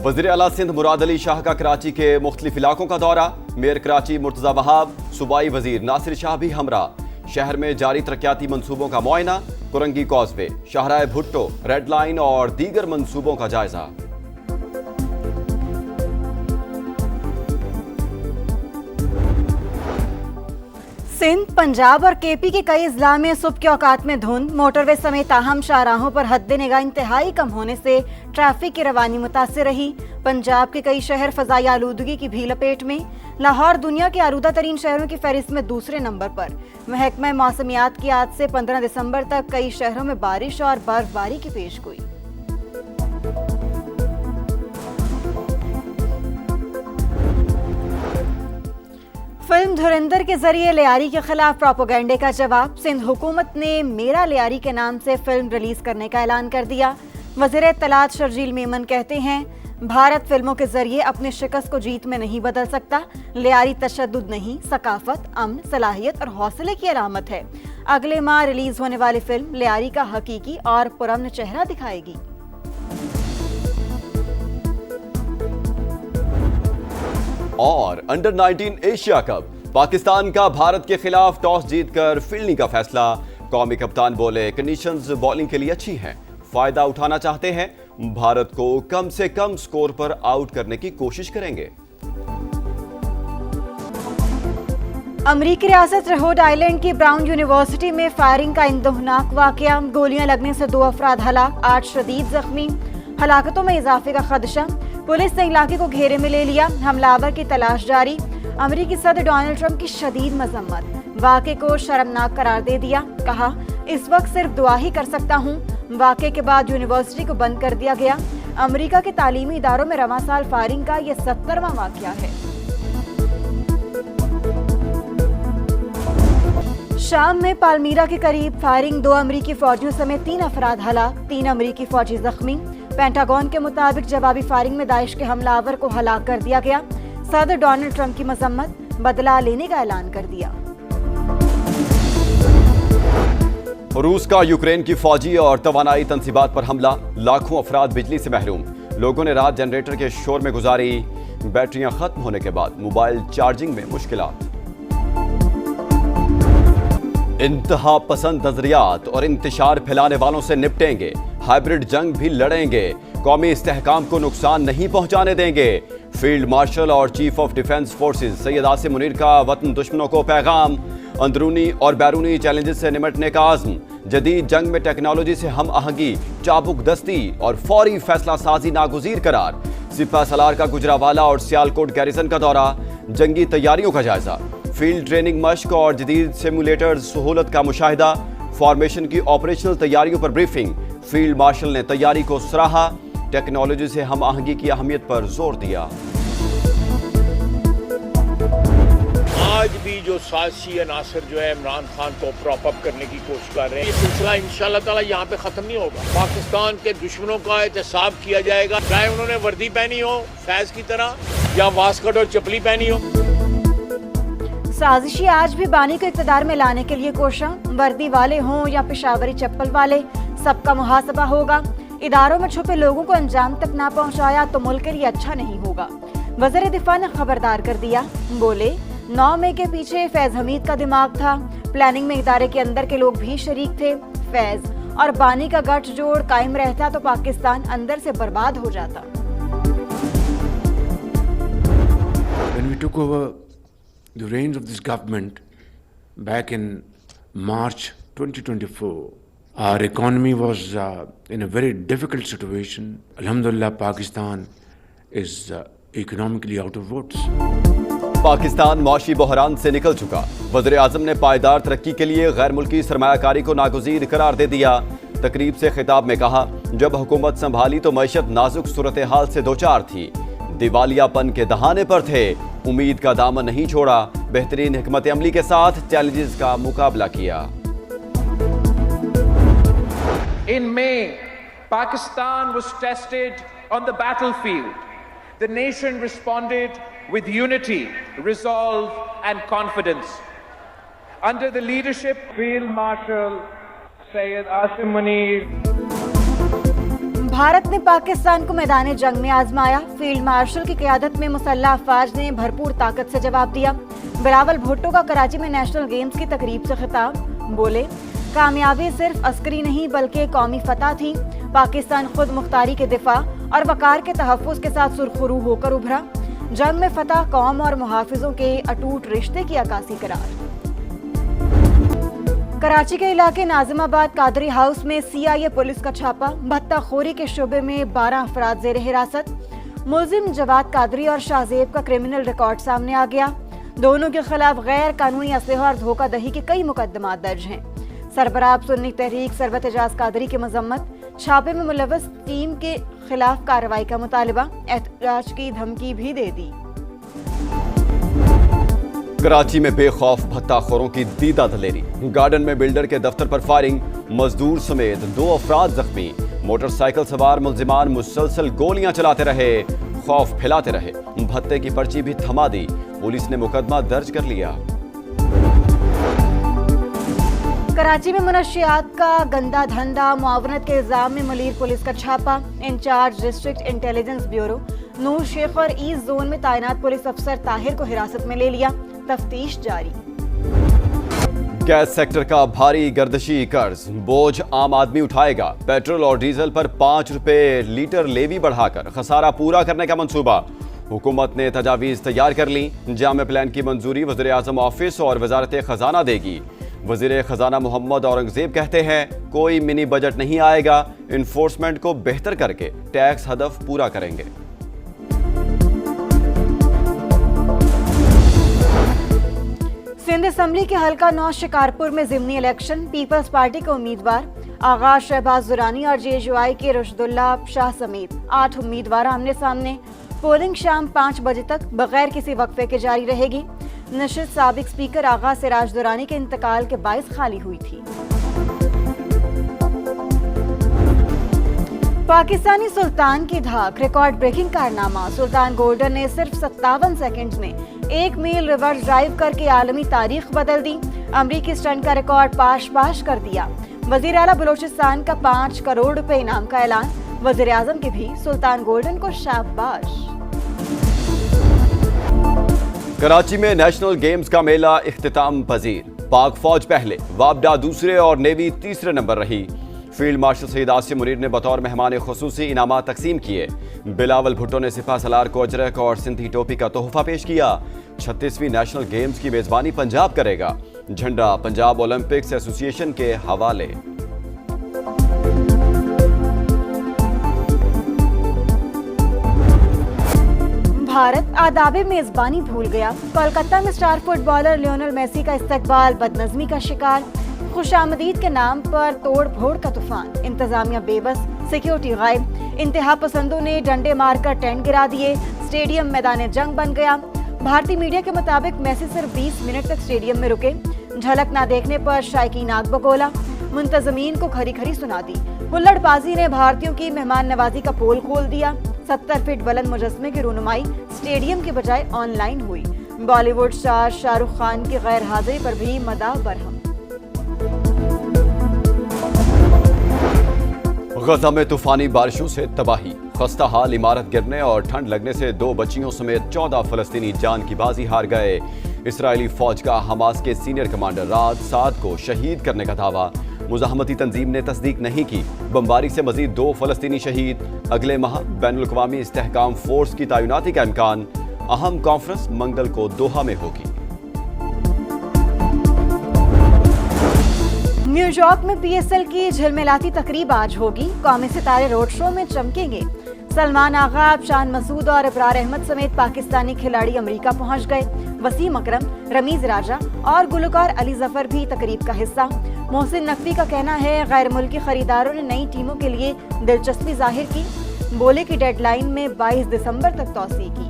वज़ीर आला सिंध मुराद अली शाह का कराची के मुख्तलिफ इलाकों का दौरा। मेयर कराची मुर्तज़ा वहाब, सूबाई वजीर नासिर शाह भी हमरा। शहर में जारी तरक्याती मंसूबों का मुआयना। कुरंगी कॉजवे, शाहराह भुट्टो, रेड लाइन और दीगर मंसूबों का जायजा। सिंध, पंजाब और केपी के कई अजला में सुबह के औकात में धुंध, मोटरवे समेत अहम शाहराहों पर हद निगाह इंतहाई कम होने से ट्रैफिक की रवानी मुतासिर रही। पंजाब के कई शहर फजाई आलूदगी की भी लपेट में। लाहौर दुनिया के आलूदा तरीन शहरों की फहरिस्त में दूसरे नंबर पर। महकमा मौसमियात की आज से 15 दिसंबर तक कई शहरों में बारिश और बर्फबारी की पेशगोई। फिल्म धुरंधर के जरिए लियारी के खिलाफ प्रोपेगेंडे का जवाब। सिंध हुकूमत ने मेरा लियारी के नाम से फिल्म रिलीज करने का ऐलान कर दिया। वज़ीर इत्तलात शर्जील मेमन कहते हैं, भारत फिल्मों के जरिए अपने शिकस्त को जीत में नहीं बदल सकता। लियारी तशद्दुद नहीं, सकाफत, अमन, सलाहियत और हौसले की अलामत है। अगले माह रिलीज होने वाली फिल्म लियारी का हकीकी और पुरअमन चेहरा दिखाएगी। और अंडर 19 एशिया कप, पाकिस्तान का भारत के खिलाफ टॉस जीतकर फील्डिंग का फैसला। कौमी कप्तान बोले, कंडीशंस बॉलिंग के लिए अच्छी हैं, फायदा उठाना चाहते हैं, भारत को कम से कम स्कोर पर आउट करने की कोशिश करेंगे। अमरीकी रियासत रहोड आइलैंड की ब्राउन यूनिवर्सिटी में फायरिंग का इंदोहनाक वाकया। गोलियां लगने से 2 अफराद हलाक, 8 शदीद जख्मी। हलाकतों में इजाफे का खदशा। पुलिस ने इलाके को घेरे में ले लिया, हमलावर की तलाश जारी। अमरीकी सदर डोनाल्ड ट्रंप की शदीद मजम्मत। वाक़े को शर्मनाक करार दे दिया, कहा इस वक्त सिर्फ दुआ ही कर सकता हूँ। वाक़े के बाद यूनिवर्सिटी को बंद कर दिया गया। अमरीका के तालीमी इदारों में रवां साल फायरिंग का यह 70वां वाकया है। शाम में पालमीरा के करीब फायरिंग, 2 अमरीकी फौजियों समेत 3 अफराद हलाक, 3 अमरीकी फौजी जख्मी। पेंटागन के मुताबिक जवाबी फायरिंग में दाइश के हमलावर को हलाक कर दिया गया। सदर डोनाल्ड ट्रंप की मजम्मत, बदला लेने का ऐलान कर दिया। रूस का यूक्रेन की फौजी और तवानाई तंसीबात पर हमला, लाखों अफराद बिजली से महरूम। लोगों ने रात जनरेटर के शोर में गुजारी। बैटरियां खत्म होने के बाद मोबाइल चार्जिंग में मुश्किलात। इंतहा पसंद नजरियात और इंतशार फैलाने वालों से निपटेंगे, हाइब्रिड जंग भी लड़ेंगे, कौमी इस्तेहकाम को नुकसान नहीं पहुंचाने देंगे। फील्ड मार्शल और chief of defence forces Syed Asim Munir का वतन दुश्मनों को पैगाम। अंदरूनी और बैरूनी चैलेंजेस से निपटने का आज़म, जदीद जंग में टेक्नोलॉजी से हम आहंगी, चाबुक दस्ती और फौरी फैसला साजी नागुज़ीर करार। सिपा सलार का गुजरावाला और सियालकोट गैरिसन का दौरा, जंगी तैयारियों का जायजा। फील्ड ट्रेनिंग मश्क और जदीद सिमुलेटर्स सहूलत का मुशाहिदा। फॉर्मेशन की ऑपरेशनल तैयारियों पर ब्रीफिंग। फील्ड मार्शल ने तैयारी को सराहा, टेक्नोलॉजी से हम आहंगी की अहमियत पर जोर दिया। आज भी जो साजिशी अनासर जो है इमरान खान को प्रॉप अप करने की कोशिश कर रहे हैं, ये सिलसिला इंशाअल्लाह ताला यहाँ पे खत्म नहीं होगा। पाकिस्तान के दुश्मनों का एहतसाब किया जाएगा, चाहे उन्होंने वर्दी पहनी हो फैज की तरह या वास्कट और चपली पहनी हो। साजिशी आज भी बानी को इक़्तिदार में लाने के लिए कोशिश, वर्दी वाले हों या पेशावरी चप्पल वाले, सबका मुहासबा होगा। इदारों में छुपे लोगों को अंजाम तक ना पहुंचाया तो मुल्क के लिए अच्छा नहीं होगा। वज़ीर दिफा ने खबरदार कर दिया, बोले 9 मई के पीछे फैज हमीद का दिमाग था। प्लानिंग में इदारे के अंदर के लोग भी शरीक थे। फैज और बानी का गठजोड़ कायम रहता तो पाकिस्तान अंदर से बर्बाद हो जाता। When we took over the reins of this government back in March 2024, our economy was in a very difficult situation. Alhamdulillah, Pakistan is economically out of votes. Pakistan मौशी बहरान से निकल चुका। वज़ीर आज़म ने पायदार तरक्की के लिए गैर मुल्की सरमायाकारी को नागुज़ीर करार दे दिया। तकरीब से खिताब में कहा, जब हुकूमत संभाली तो मईशत नाजुक सूरत हाल से दोचार थी, दिवालियापन के दहाने पर थे, उम्मीद का दामन नहीं छोड़ा, बेहतरीन हिकमत अमली के साथ चैलेंजेस का मुकाबला किया। In May, Pakistan was tested on the battlefield. The nation responded with unity, resolve and confidence. Under the leadership of Field Marshal Sayyid Asim Munir. Bharat ने पाकिस्तान को मैदान जंग में आजमाया। फील्ड मार्शल की क़यादत में मुसल्लह अफवाज ने भरपूर ताकत से जवाब दिया। बिलावल भुट्टो का कराची में नेशनल गेम्स की तकरीब से खिताब, बोले कामयाबी सिर्फ अस्करी नहीं बल्कि कौमी फतह थी। पाकिस्तान खुद मुख्तारी के दिफा और वकार के तहफ़्फ़ुज़ के साथ सुरखरू होकर उभरा। जंग में फतह कौम और मुहाफिजों के अटूट रिश्ते की अक्कासी करार। कराची के इलाके नाजिमाबाद कादरी हाउस में CIA पुलिस का छापा। भत्ताखोरी के शुबे में 12 अफराद ज़ेर हिरासत। मुलजिम जवाद कादरी और शाहजेब का क्रिमिनल रिकॉर्ड सामने आ गया। दोनों के खिलाफ गैर कानूनी असलहा और धोखाधड़ी के कई मुकदमात दर्ज हैं। सरबराह सुन्नी तहरीक सरबत एजाज कादरी की मजम्मत। छापे में मुलव्वस टीम के खिलाफ कार्रवाई का मुतालबा। एहतजाज की धमकी भी दे दी। कराची में बेखौफ भत्ताखोरों की दीदा दलेरी। गार्डन में बिल्डर के दफ्तर पर फायरिंग, मजदूर समेत 2 अफराद जख्मी। मोटरसाइकिल सवार मुलजिमान मुसलसल गोलियां चलाते रहे, खौफ फैलाते रहे। भत्ते की पर्ची भी थमा दी। पुलिस ने मुकदमा दर्ज कर लिया। कराची में मुनशियात का गंदा धंधा, मुआवनत के इल्जाम में मुलीर पुलिस का छापा। इंचार्ज डिस्ट्रिक्ट इंटेलिजेंस ब्यूरो नूर शेख और ईस्ट जोन में तैनात पुलिस अफसर ताहिर को हिरासत में ले लिया। तफ्तीश जारी। गैस सेक्टर का भारी गर्दशी कर्ज, बोझ आम आदमी उठाएगा। पेट्रोल और डीजल पर 5 रुपए लीटर लेवी बढ़ाकर खसारा पूरा करने का मंसूबा। हुकूमत ने तजावीज़ तैयार कर ली। जामे प्लान की मंजूरी वज़ीर आज़म ऑफिस और वजारत खजाना देगी। वज़ीर खजाना मोहम्मद औरंगजेब कहते हैं कोई मिनी बजट नहीं आएगा, इन्फोर्समेंट को बेहतर करके टैक्स हदफ पूरा करेंगे। सिंध असम्बली के हल्का 9 शिकारपुर में ज़िमनी इलेक्शन। पीपल्स पार्टी के उम्मीदवार आगा शहबाज दुरानी और JUI के रुशदुल्ला शाह समेत 8 उम्मीदवार आमने सामने। पोलिंग शाम 5 बजे तक बगैर किसी वक्फे के जारी रहेगी। नशिस्त साबिक स्पीकर आगा सिराज दुरानी के इंतकाल के बाइस खाली हुई थी। पाकिस्तानी सुल्तान की धाक, रिकॉर्ड ब्रेकिंग कारनामा। सुल्तान गोल्डन ने सिर्फ 57 सेकंड्स में 1 मील रिवर्स ड्राइव करके आलमी तारीख बदल दी। अमरीकी स्टंट का रिकॉर्ड पाश कर दिया। वजीर आला बलोचिस्तान का 5 करोड़ रुपए इनाम का ऐलान। वजीर आजम के भी सुल्तान गोल्डन को शाबाश। कराची में नेशनल गेम्स का मेला इख्तिताम पजीर। पाक फौज पहले, वापडा दूसरे और नेवी तीसरे नंबर रही। फील्ड मार्शल सईद आसिम मुनीर ने बतौर मेहमान खुसूसी इनामात तकसीम किए। बिलावल भुट्टो ने सिपा सलार को अजरक और सिंधी टोपी का तोहफा पेश किया। 36वीं नेशनल गेम्स की मेजबानी पंजाब करेगा। झंडा पंजाब ओलंपिक्स एसोसिएशन के हवाले। भारत आदाबे मेजबानी भूल गया। कोलकाता में स्टार फुटबॉलर लियोनेल मेसी का इस्तकबाल बदनज़मी का शिकार। खुशामदीद के नाम पर तोड़ फोड़ का तूफान। इंतजामिया बेबस, सिक्योरिटी गायब। इंतहा पसंदों ने डंडे मारकर टेंट गिरा दिए। स्टेडियम मैदान जंग बन गया। भारतीय मीडिया के मुताबिक मेसी सिर्फ 20 मिनट तक स्टेडियम में रुके। झलक ना देखने पर शायकीन आग बगोला। मुंतजमीन को खरी खरी सुना दी। हुल्लड़बाजी ने भारतीयों की मेहमान नवाजी का पोल खोल दिया। 70 फीट बुलंद मुजस्मे की रुनुमाई स्टेडियम के बजाय ऑनलाइन हुई। बॉलीवुड स्टार शाहरुख खान की गैर हाजिरी पर भी मदा बरहम। गजा में तूफानी बारिशों से तबाही, खस्ता हाल इमारत गिरने और ठंड लगने से 2 बच्चियों समेत 14 फलस्तीनी जान की बाजी हार गए। इसराइली फौज का हमास के सीनियर कमांडर राद साद को शहीद करने का दावा। मुजाहमती तंजीम ने तस्दीक नहीं की। बमबारी से मजीद 2 फलस्तीनी शहीद। अगले माह बैनुल अक़वामी इस्तेहकाम फोर्स की तैनाती का इम्कान। अहम कॉन्फ्रेंस मंगल को दोहा में होगी। न्यूयॉर्क में PSL की झिलमिलाती तकरीब आज होगी। कौमी सितारे रोड शो में चमकेंगे। सलमान आगा, शान मसूद और इब्रार अहमद समेत पाकिस्तानी खिलाड़ी अमेरिका पहुंच गए। वसीम अकरम, रमीज राजा और गुलकार अली जफर भी तकरीब का हिस्सा। मोहसिन नकवी का कहना है गैर मुल्की खरीदारों ने नई टीमों के लिए दिलचस्पी जाहिर की। बोले की डेडलाइन में 22 दिसंबर तक तौसीक की।